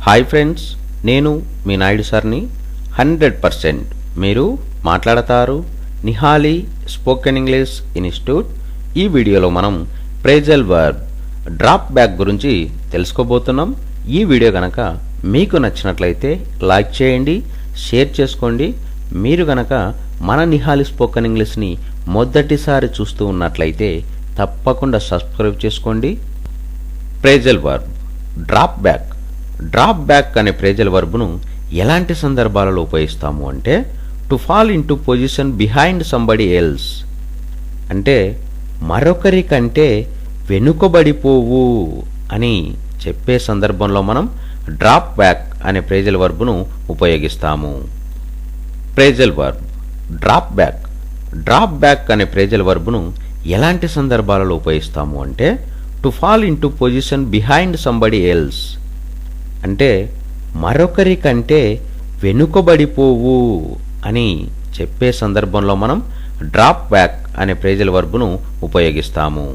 Hi friends, నేను మీ నాయుడు సార్ని. 100% మీరు మాట్లాడతారు నిహాలి స్పోకెన్ ఇంగ్లీష్ ఇన్స్టిట్యూట్. ఈ వీడియోలో మనం ఫ్రేజల్ వర్బ్ డ్రాప్ బ్యాక్ గురించి తెలుసుకోబోతున్నాం. ఈ వీడియో కనుక మీకు నచ్చినట్లయితే లైక్ చేయండి, షేర్ చేసుకోండి. మీరు కనుక మన నిహాలి స్పోకెన్ ఇంగ్లీష్ని మొదటిసారి చూస్తూ ఉన్నట్లయితే తప్పకుండా సబ్స్క్రైబ్ చేసుకోండి. Phrasal verb drop back. Drop back అనే ఫ్రేజల్ వర్బ్ను ఎలాంటి సందర్భాలలో ఉపయోగిస్తాము అంటే, to fall in to position behind somebody else, అంటే మరొకరి కంటే వెనుకబడిపోవు అని చెప్పే సందర్భంలో మనం డ్రాప్ బ్యాక్ అనే ఫ్రేజల్ వర్బ్ను ఉపయోగిస్తాము. Phrasal verb drop back. Drop back అనే ఫ్రేజల్ వర్బ్ను ఎలాంటి సందర్భాలలో ఉపయోగిస్తాము అంటే, to fall in to position behind somebody else, అంటే మరొకరి కంటే వెనుకబడిపోవు అని చెప్పే సందర్భంలో మనం డ్రాప్ బ్యాక్ అనే ఫ్రేజల్ వర్బ్ను ఉపయోగిస్తాము.